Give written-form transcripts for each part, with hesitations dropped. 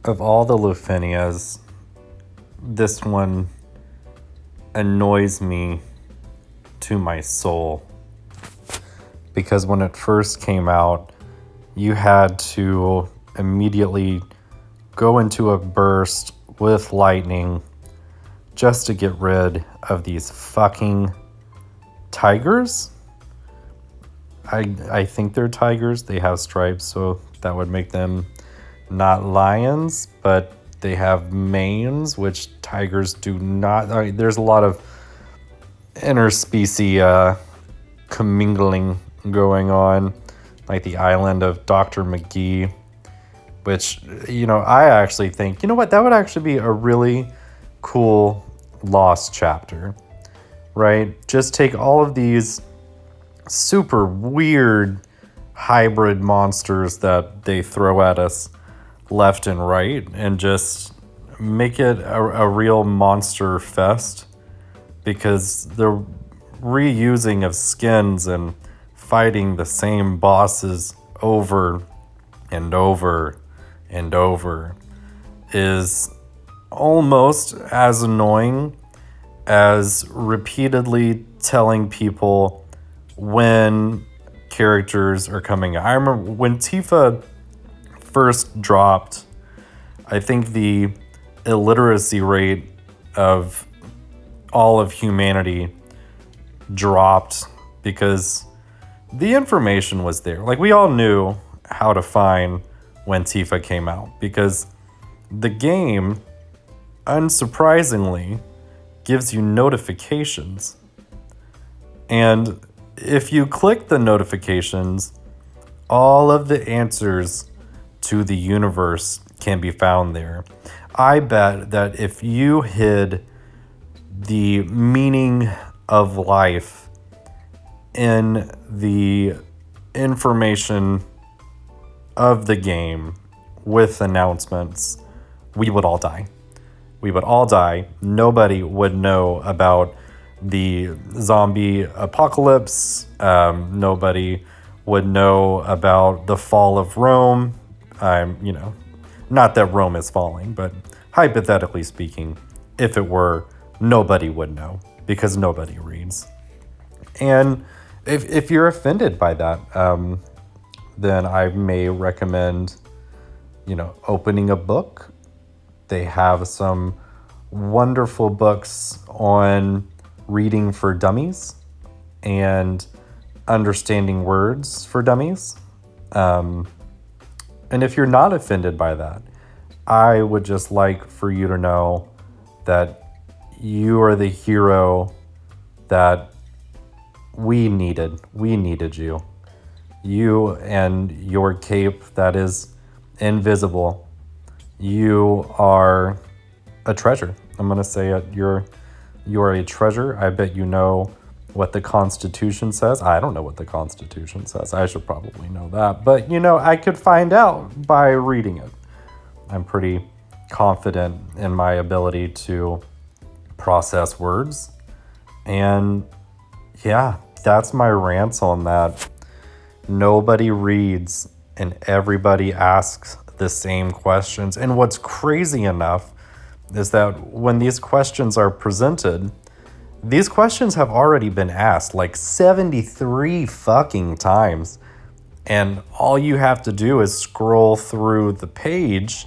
Of all the Lufenias, this one annoys me to my soul. Because when it first came out, you had to immediately go into a burst with lightning just to get rid of these fucking tigers. I think they're tigers. They have stripes, so that would make them not lions, but they have manes, which tigers do not. There's a lot of interspecies commingling going on, like the island of Dr. McGee, which, I actually think, that would actually be a really cool lost chapter, right? Just take all of these super weird hybrid monsters that they throw at us left and right and just make it a real monster fest, because the reusing of skins and fighting the same bosses over and over and over is almost as annoying as repeatedly telling people when characters are coming out. I remember when Tifa first dropped, I think the illiteracy rate of all of humanity dropped because the information was there. Like, we all knew how to find when Tifa came out, because the game, unsurprisingly, gives you notifications. And if you click the notifications, all of the answers to the universe can be found there. I bet that if you hid the meaning of life in the information of the game with announcements, we would all die. We would all die. Nobody would know about the zombie apocalypse. Nobody would know about the fall of Rome. Not that Rome is falling, but hypothetically speaking, if it were, nobody would know, because nobody reads. And if you're offended by that, then I may recommend, opening a book. They have some wonderful books on reading for dummies and understanding words for dummies. And if you're not offended by that, I would just like for you to know that you are the hero that we needed. We needed you. You and your cape that is invisible. You are a treasure. I'm going to say it. You are a treasure. I bet you know what the Constitution says. I don't know what the Constitution says. I should probably know that. But, I could find out by reading it. I'm pretty confident in my ability to process words. And yeah, that's my rants on that. Nobody reads and everybody asks the same questions. And what's crazy enough is that when these questions are presented, these questions have already been asked like 73 fucking times. And all you have to do is scroll through the page,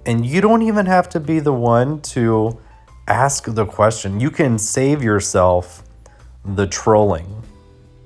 and you don't even have to be the one to ask the question. You can save yourself the trolling,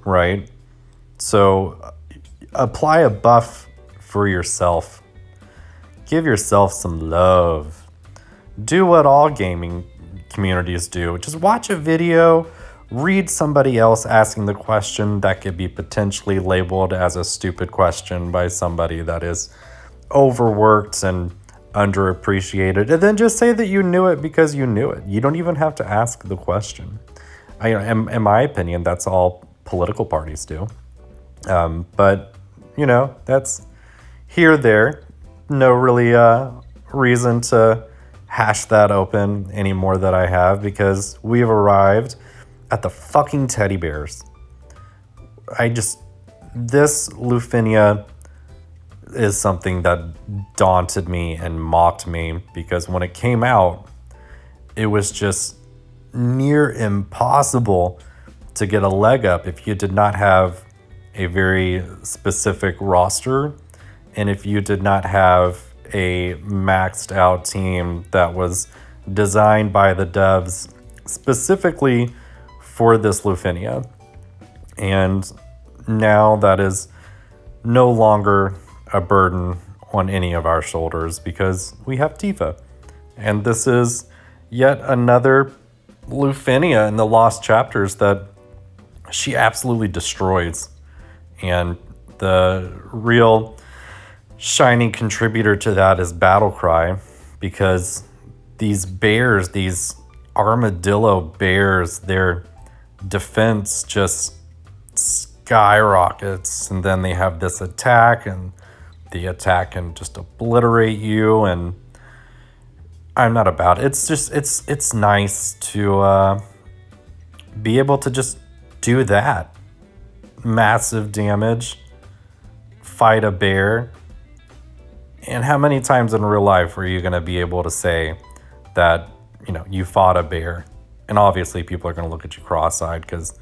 right? So apply a buff for yourself. Give yourself some love. Do what all gaming communities do. Just watch a video, read somebody else asking the question that could be potentially labeled as a stupid question by somebody that is overworked and underappreciated, and then just say that you knew it because you knew it. You don't even have to ask the question. In my opinion, that's all political parties do. But, that's here, there. No really reason to hash that open anymore that I have, because we have arrived at the fucking teddy bears. This Lufenia is something that daunted me and mocked me, because when it came out, it was just near impossible to get a leg up if you did not have a very specific roster, and if you did not have a maxed out team that was designed by the devs specifically for this Lufenia. And now that is no longer a burden on any of our shoulders because we have Tifa. And this is yet another Lufenia in the Lost Chapters that she absolutely destroys. And the real shining contributor to that is Battlecry, because these bears, these armadillo bears, their defense just skyrockets, and then they have this attack, and the attack can just obliterate you. And I'm not about it. It's just it's nice to be able to just do that. Massive damage, fight a bear. And how many times in real life are you going to be able to say that, you fought a bear? And obviously people are going to look at you cross-eyed because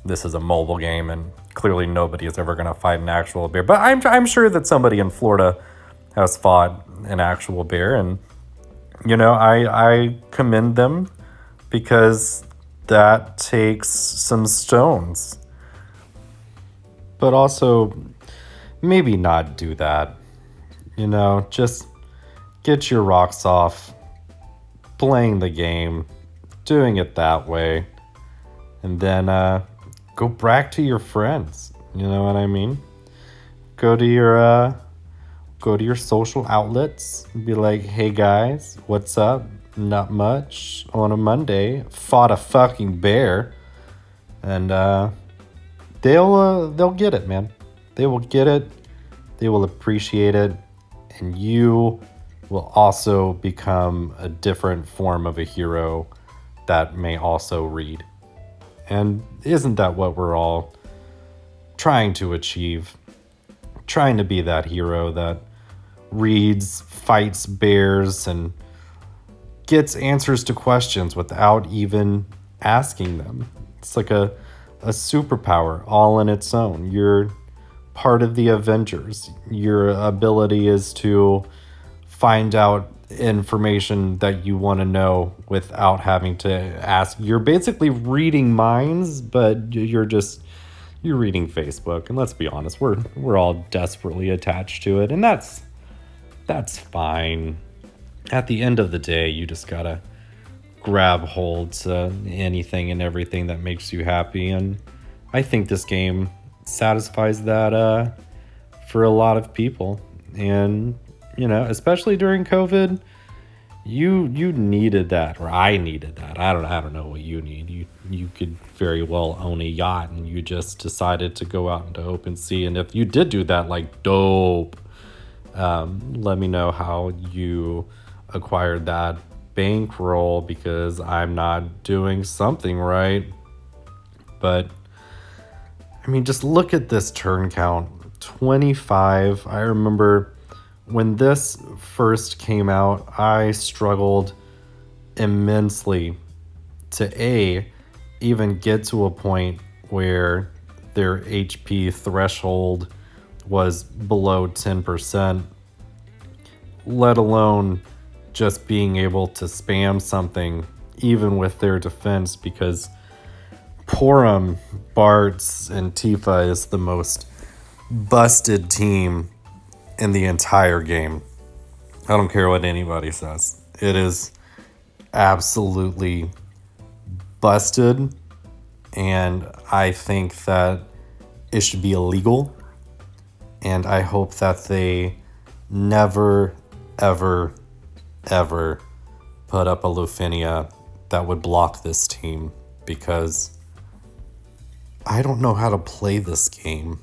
this is a mobile game and clearly nobody is ever going to fight an actual bear. But I'm sure that somebody in Florida has fought an actual bear, and I commend them, because that takes some stones. But also maybe not do that. Just get your rocks off playing the game, doing it that way, and then go brag to your friends. You know what I mean? Go to your social outlets and be like, hey guys, what's up? Not much. On a Monday, fought a fucking bear. And they'll get it, man. They will get it. They will appreciate it. And you will also become a different form of a hero that may also read. And isn't that what we're all trying to achieve? Trying to be that hero that reads, fights bears, and gets answers to questions without even asking them. It's like a superpower all in its own. You're part of the Avengers. Your ability is to find out information that you want to know without having to ask. You're basically reading minds, but you're reading Facebook. And let's be honest, we're all desperately attached to it, and that's fine. At the end of the day, you just gotta grab hold to anything and everything that makes you happy, and I think this game satisfies that for a lot of people. And especially during COVID, you needed that, or I needed that. I don't know what you need. You could very well own a yacht and you just decided to go out into open sea. And if you did do that, like, dope. Let me know how you acquired that bankroll, because I'm not doing something right. But I mean, just look at this turn count, 25. I remember when this first came out, I struggled immensely to even get to a point where their HP threshold was below 10%, let alone just being able to spam something even with their defense, because Porum, Bartz, and Tifa is the most busted team in the entire game. I don't care what anybody says. It is absolutely busted, and I think that it should be illegal, and I hope that they never, ever, ever put up a Lufenia that would block this team, because I don't know how to play this game.